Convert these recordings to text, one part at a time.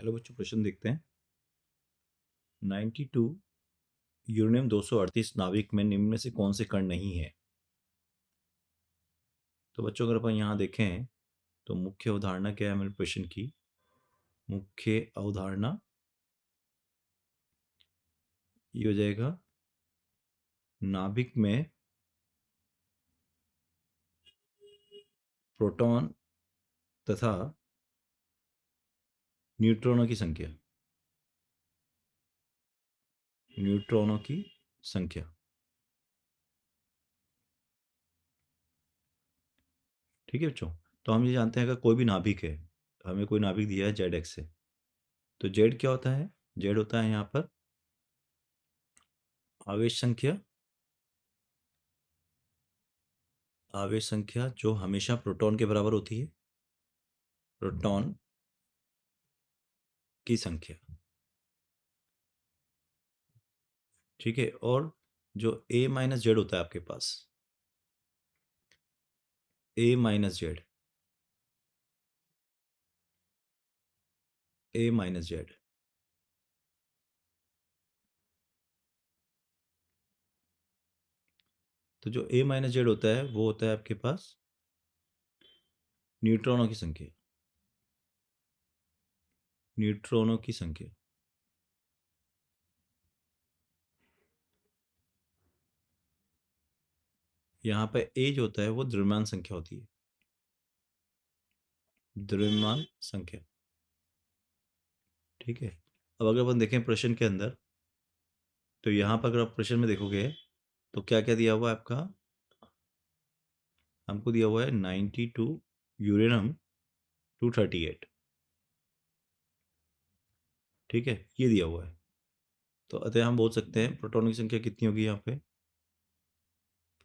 Hello बच्चों, प्रश्न देखते हैं। 92 यूरेनियम 238 नाभिक में निम्न में से कौन से कण नहीं है? तो बच्चों अगर अपन यहाँ देखें तो मुख्य अवधारणा क्या है हमारे प्रश्न की? मुख्य अवधारणा ये हो जाएगा नाभिक में प्रोटॉन तथा न्यूट्रॉनों की संख्या। न्यूट्रॉनों की संख्या, ठीक है बच्चों। तो हम ये जानते हैं अगर कोई भी नाभिक है, हमें कोई नाभिक दिया है जेड एक्स से, तो जेड क्या होता है? जेड होता है यहाँ पर आवेश संख्या। आवेश संख्या जो हमेशा प्रोटॉन के बराबर होती है, प्रोटॉन की संख्या, ठीक है। और जो ए माइनस जेड होता है आपके पास, ए माइनस जेड, ए माइनस जेड, तो जो ए माइनस जेड होता है वो होता है आपके पास न्यूट्रॉनों की संख्या। न्यूट्रॉनों की संख्या, यहाँ पे ए जो होता है वो द्रव्यमान संख्या होती है। द्रव्यमान संख्या, ठीक है। अब अगर अपन देखें प्रश्न के अंदर, तो यहाँ पर अगर आप प्रश्न में देखोगे तो क्या क्या दिया हुआ है आपका? हमको दिया हुआ है 92 यूरेनियम 238, ठीक है, ये दिया हुआ है। तो अतः हम बोल सकते हैं प्रोटॉन की संख्या कितनी होगी यहाँ पे?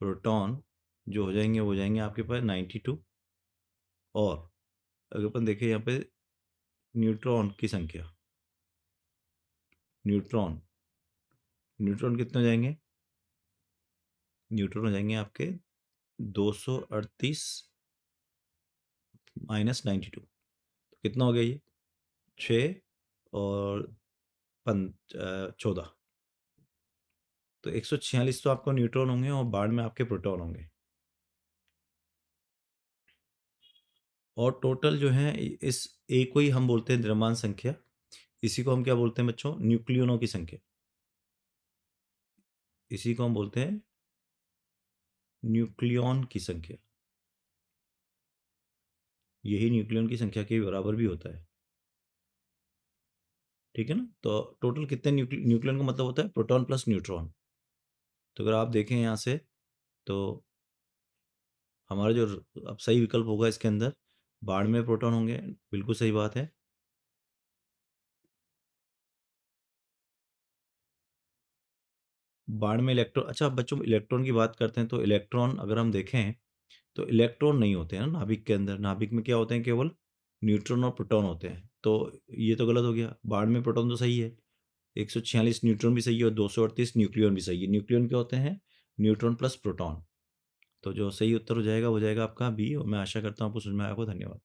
प्रोटॉन जो हो जाएंगे वो हो जाएंगे आपके पास 92। और अगर अपन देखें यहाँ पे न्यूट्रॉन की संख्या, न्यूट्रॉन, न्यूट्रॉन कितने हो जाएंगे? न्यूट्रॉन हो जाएंगे आपके 238 माइनस 92, तो कितना हो गया ये? 6 और 14, तो 146 तो आपको न्यूट्रॉन होंगे और बाढ़ में आपके प्रोटॉन होंगे। और टोटल जो है इस ए को ही हम बोलते हैं द्रव्यमान संख्या। इसी को हम क्या बोलते हैं बच्चों? न्यूक्लियनों की संख्या। इसी को हम बोलते हैं न्यूक्लियन की संख्या। यही न्यूक्लियन की संख्या के बराबर भी होता है, ठीक है ना। तो टोटल कितने न्यूक्लियन का मतलब होता है प्रोटॉन प्लस न्यूट्रॉन। तो अगर आप देखें यहाँ से तो हमारा जो अब सही विकल्प होगा इसके अंदर बाढ़ में प्रोटॉन होंगे, बिल्कुल सही बात है। बाढ़ में इलेक्ट्रॉन, अच्छा बच्चों इलेक्ट्रॉन की बात करते हैं तो इलेक्ट्रॉन अगर हम देखें तो इलेक्ट्रॉन नहीं होते हैं ना नाभिक के अंदर। नाभिक में क्या होते हैं? केवल न्यूट्रॉन और प्रोटॉन होते हैं। तो ये तो गलत हो गया। बाढ़ में प्रोटॉन तो सही है, 146 न्यूट्रॉन भी सही है और 238 न्यूक्लियन भी सही है। न्यूक्लियन क्या होते हैं? Neutron plus proton. तो जो सही उत्तर हो जाएगा वो जाएगा आपका बी। और मैं आशा करता हूँ आपको समझ में आया होगा। धन्यवाद।